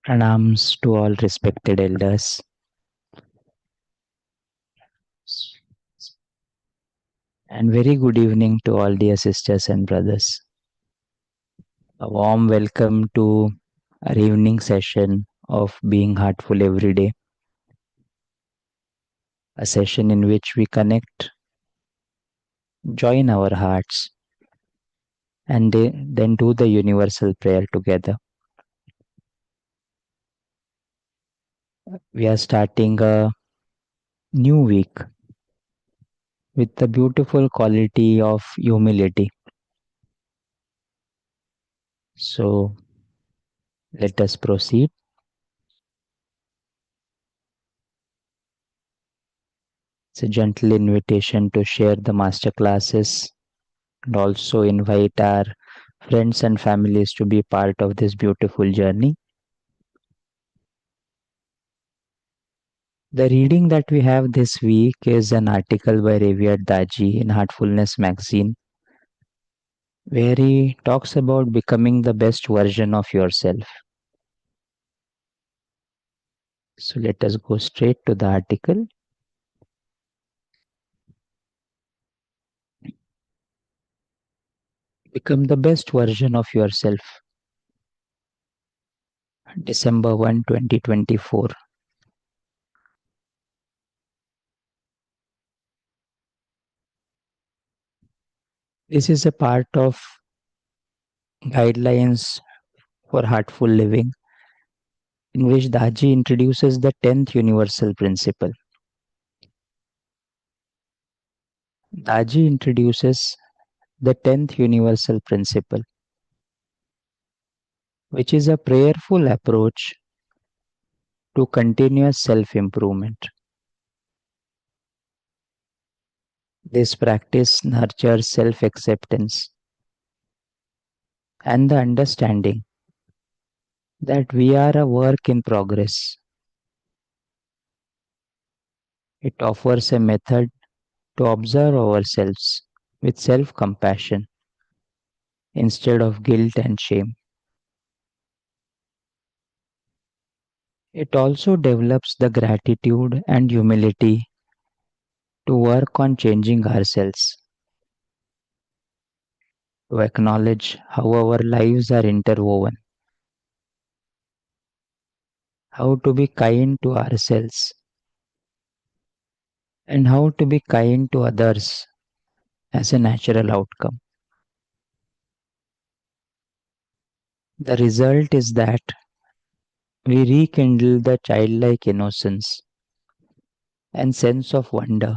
Pranams to all respected elders, and very good evening to all dear sisters and brothers. A warm welcome to our evening session of Being Heartful Every Day, a session in which we connect, join our hearts, and then do the universal prayer together. We are starting a new week with the beautiful quality of humility. So let us proceed. It's a gentle invitation to share the master classes and also invite our friends and families to be part of this beautiful journey. The reading that we have this week is an article by Rev Daaji in Heartfulness magazine, where he talks about becoming the best version of yourself. So let us go straight to the article. Become the best version of yourself. December 1, 2024. This is a part of guidelines for heartful living, in which Daji introduces the 10th universal principle. Daji introduces the 10th universal principle, which is a prayerful approach to continuous self improvement. This practice nurtures self acceptance and the understanding that we are a work in progress. It offers a method to observe ourselves with self compassion instead of guilt and shame. It also develops the gratitude and humility to work on changing ourselves, to acknowledge how our lives are interwoven, how to be kind to ourselves, and how to be kind to others as a natural outcome. The result is that we rekindle the childlike innocence and sense of wonder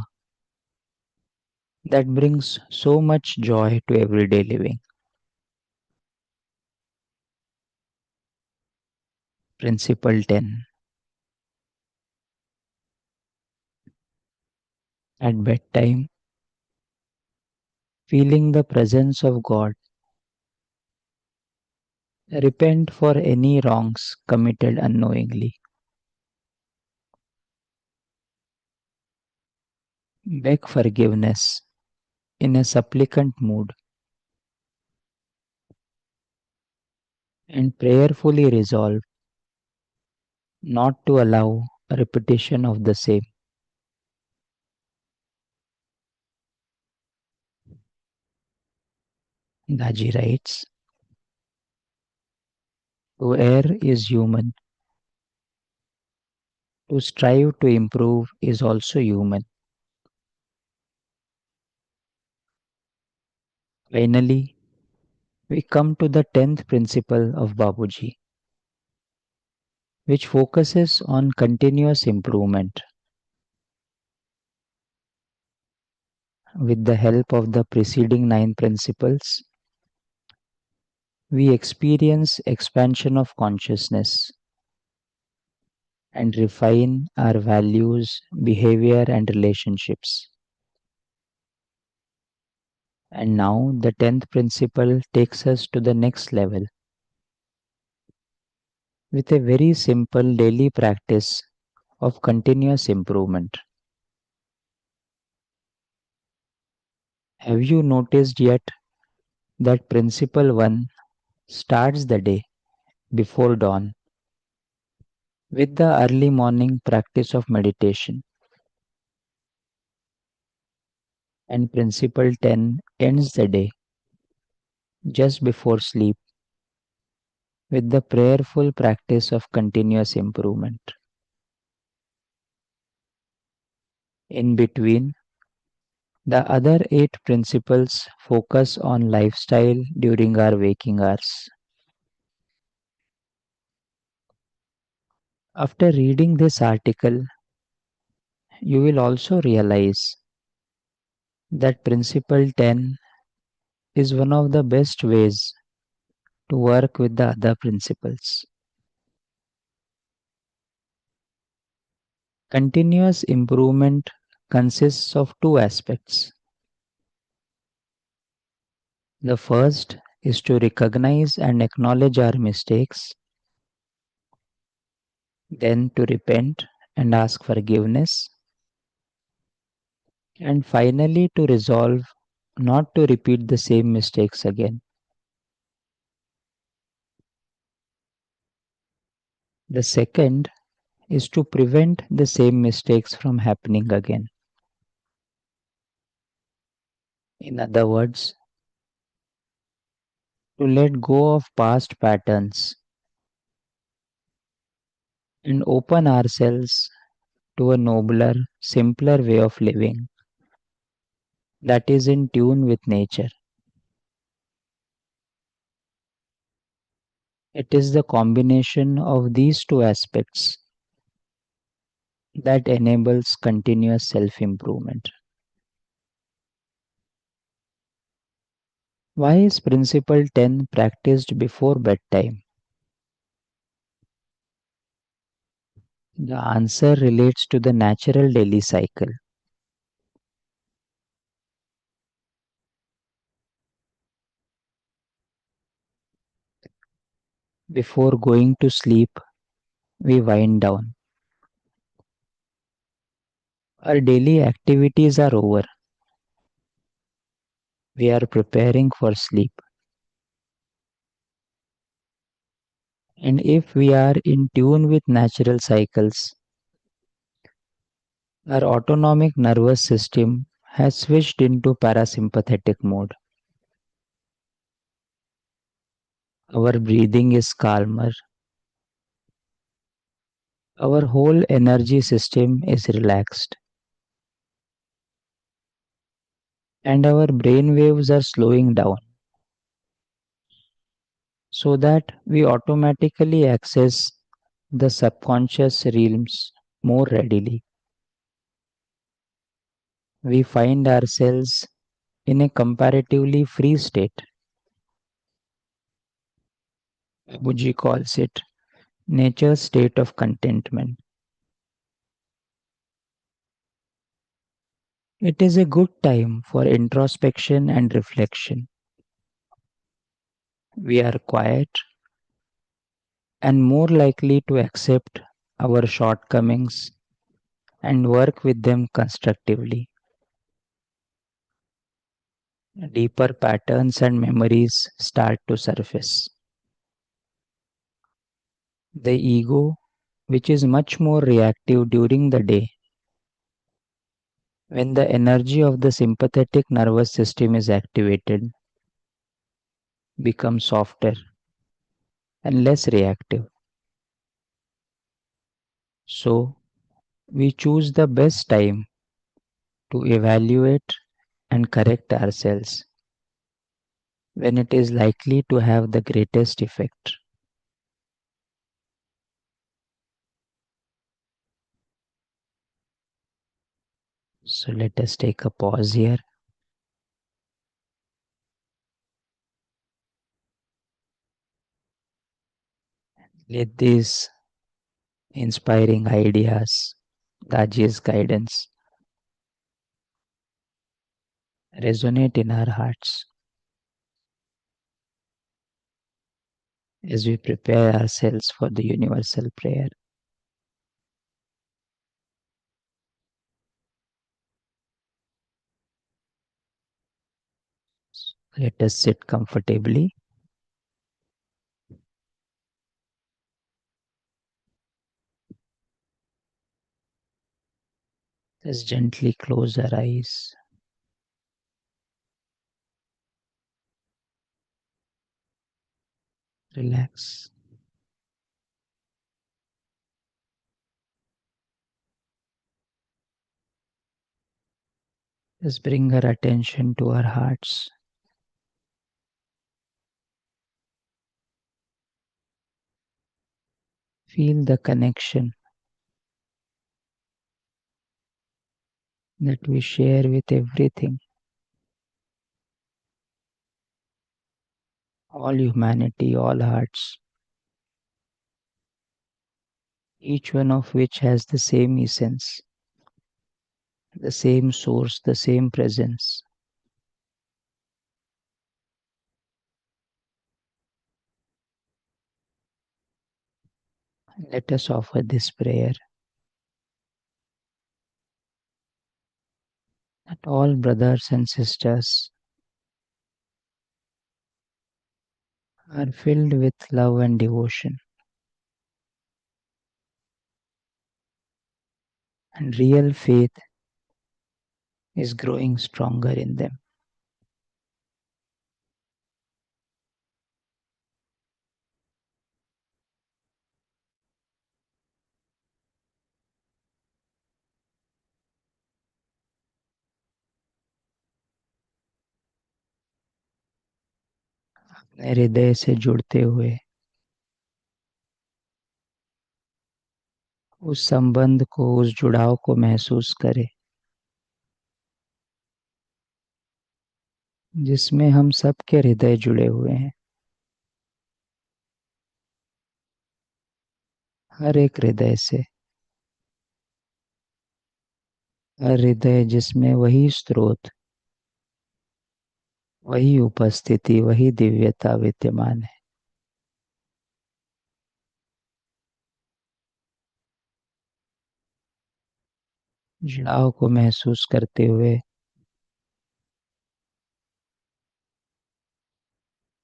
that brings so much joy to everyday living. Principle 10. At bedtime, feeling the presence of God, repent for any wrongs committed unknowingly. Beg forgiveness in a supplicant mood and prayerfully resolve not to allow a repetition of the same. Daji writes, to err is human, to strive to improve is also human. Finally, we come to the 10th principle of Babuji, which focuses on continuous improvement. With the help of the preceding 9 principles, we experience expansion of consciousness and refine our values, behavior, and relationships. And now the 10th principle takes us to the next level with a very simple daily practice of continuous improvement. Have you noticed yet that principle 1 starts the day before dawn with the early morning practice of meditation. And principle 10 ends the day just before sleep with the prayerful practice of continuous improvement. In between, the other 8 principles focus on lifestyle during our waking hours. After reading this article, you will also realize that Principle 10 is one of the best ways to work with the other principles. Continuous improvement consists of two aspects. The first is to recognize and acknowledge our mistakes, then to repent and ask forgiveness, and finally to resolve not to repeat the same mistakes again. The second is to prevent the same mistakes from happening again. In other words, to let go of past patterns and open ourselves to a nobler, simpler way of living that is in tune with nature. It is the combination of these two aspects that enables continuous self improvement. Why is Principle 10 practiced before bedtime? The answer relates to the natural daily cycle. Before going to sleep, we wind down. Our daily activities are over. We are preparing for sleep. And if we are in tune with natural cycles, our autonomic nervous system has switched into parasympathetic mode. Our breathing is calmer. Our whole energy system is relaxed. And our brain waves are slowing down so that we automatically access the subconscious realms more readily. We find ourselves in a comparatively free state. Babuji calls it nature's state of contentment. It is a good time for introspection and reflection. We are quiet and more likely to accept our shortcomings and work with them constructively. Deeper patterns and memories start to surface. The ego, which is much more reactive during the day, when the energy of the sympathetic nervous system is activated, becomes softer and less reactive. So, we choose the best time to evaluate and correct ourselves when it is likely to have the greatest effect. So, let us take a pause here. Let these inspiring ideas, Daji's guidance, resonate in our hearts as we prepare ourselves for the universal prayer. Let us sit comfortably. Just gently close our eyes. Relax. Just bring our attention to our hearts. Feel the connection that we share with everything, all humanity, all hearts, each one of which has the same essence, the same source, the same presence. Let us offer this prayer that all brothers and sisters are filled with love and devotion, and real faith is growing stronger in them. अपने हृदय से जुड़ते हुए उस संबंध को, उस जुड़ाव को महसूस करें जिसमें हम सबके हृदय जुड़े हुए हैं। हर एक हृदय से, हर हृदय जिसमें वही स्रोत, वही उपस्थिति, वही दिव्यता विद्यमान है। जुड़ाव को महसूस करते हुए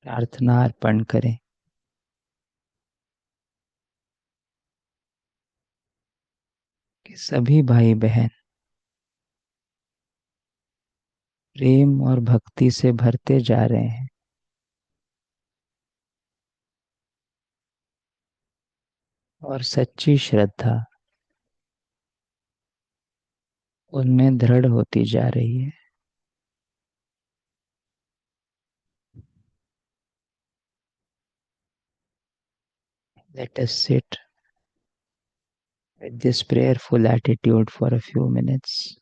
प्रार्थना अर्पण करें कि सभी भाई बहन प्रेम और भक्ति से भरते जा रहे हैं और सच्ची श्रद्धा उनमें दृढ़ होती जा रही है। Let us sit with this prayerful attitude for a few minutes.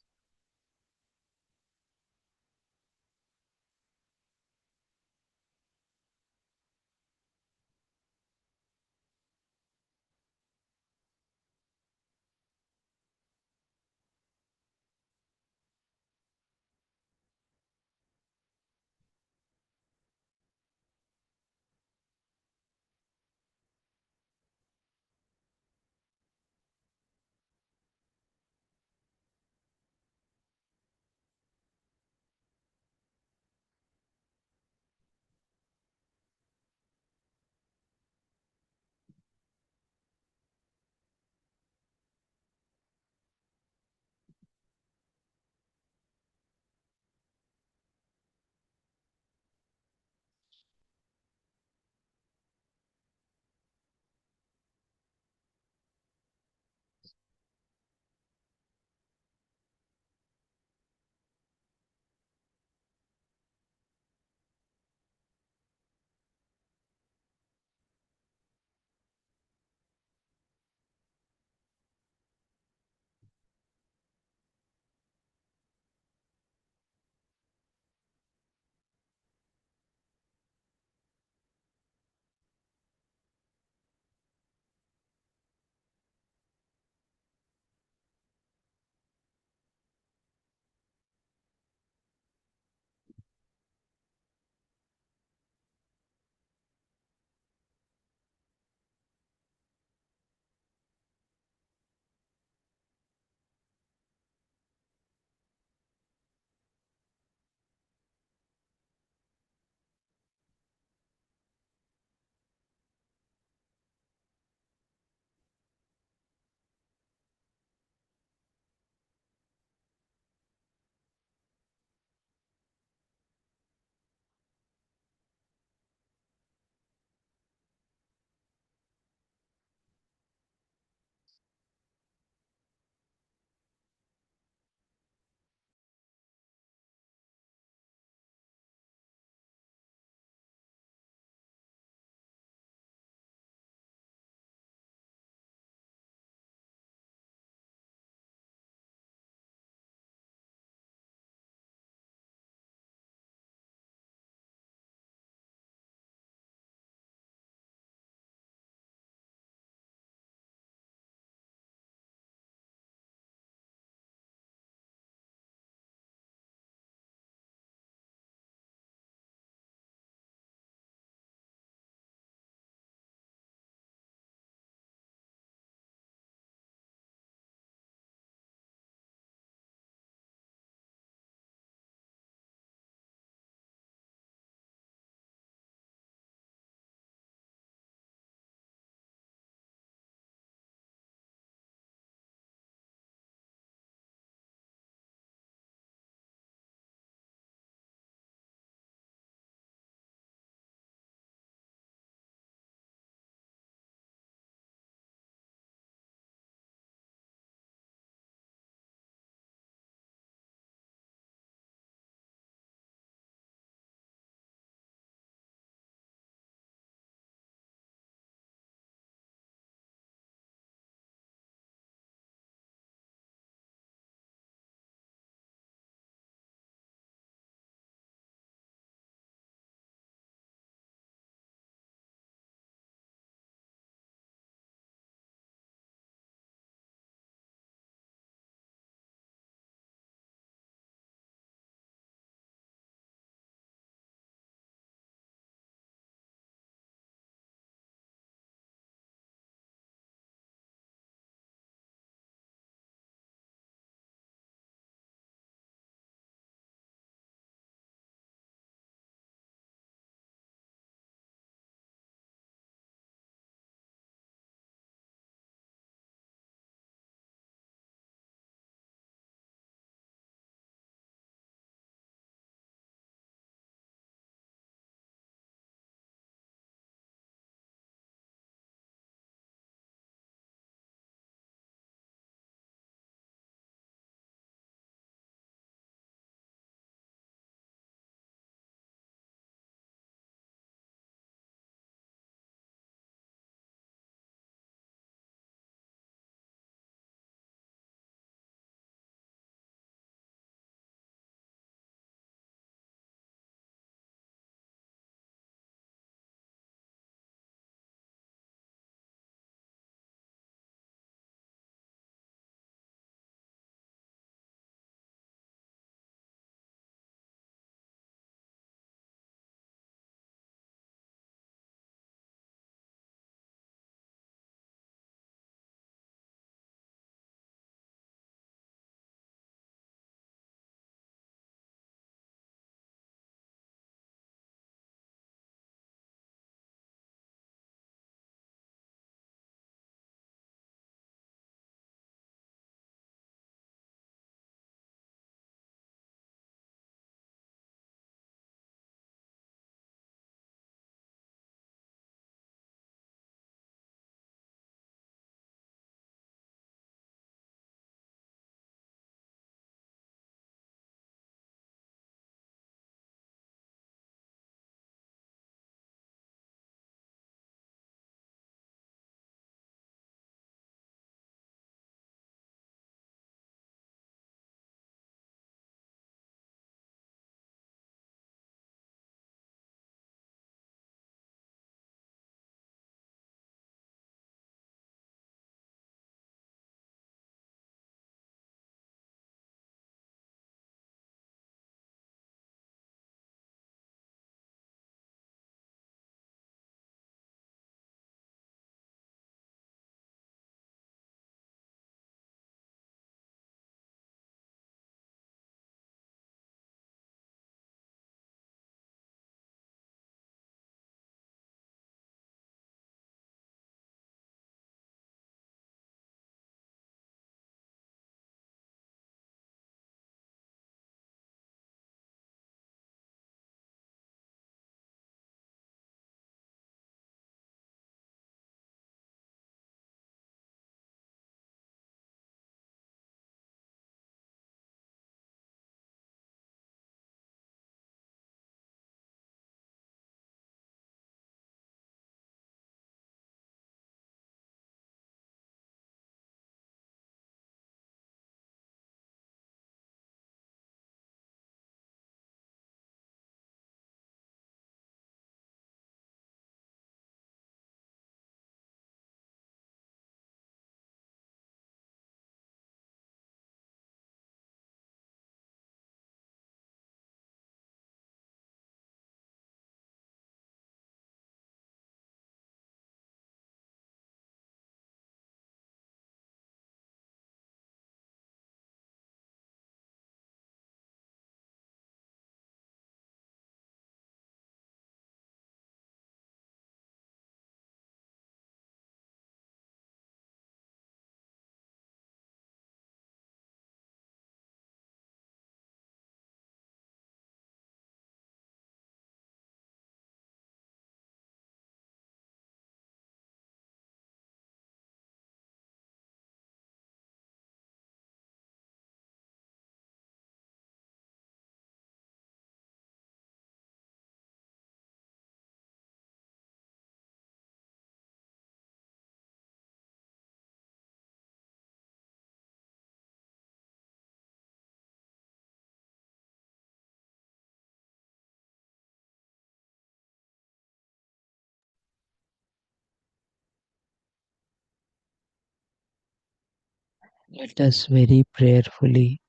Let us very prayerfully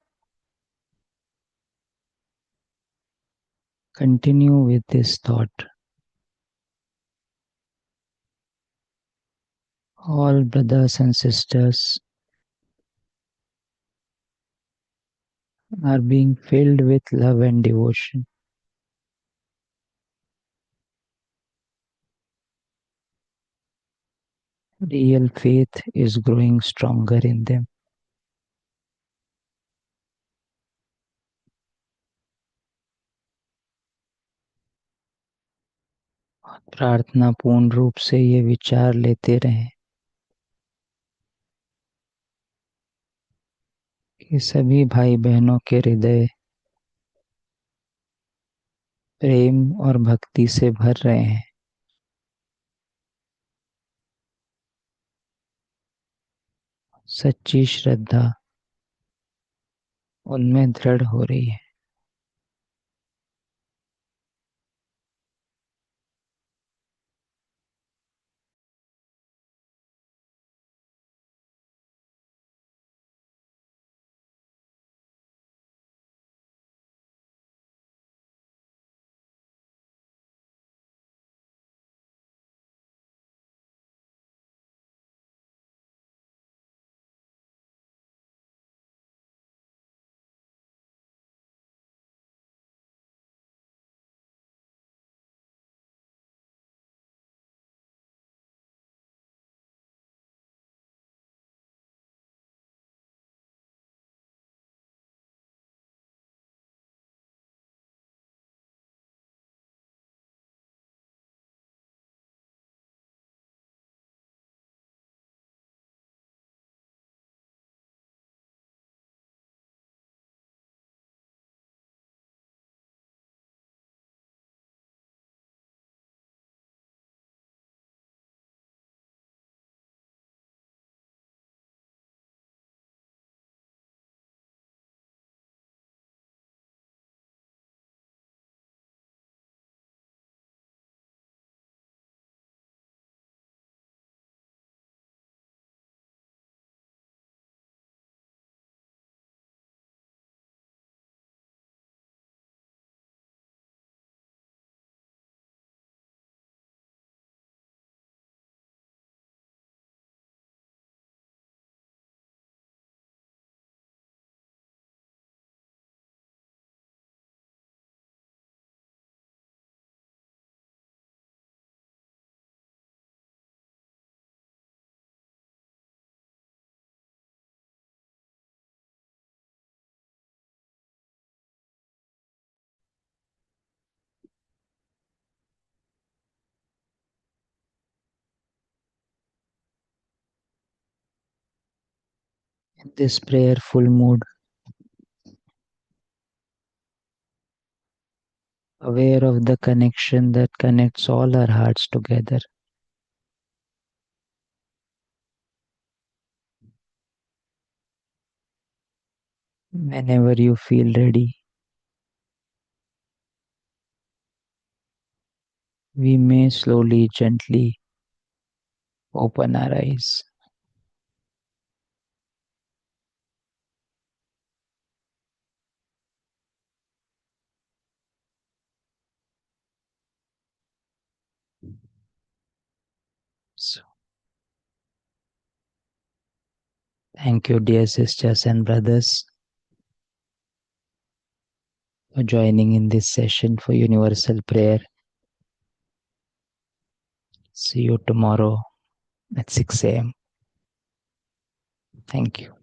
continue with this thought. All brothers and sisters are being filled with love and devotion. Real faith is growing stronger in them. प्रार्थना पूर्ण रूप से ये विचार लेते रहें कि सभी भाई बहनों के हृदय प्रेम और भक्ति से भर रहे हैं। सच्ची श्रद्धा उनमें दृढ़ हो रही है। In this prayerful mood, aware of the connection that connects all our hearts together. Whenever you feel ready, we may slowly, gently open our eyes. So, thank you, dear sisters and brothers, for joining in this session for universal prayer. See you tomorrow at 6 a.m. Thank you.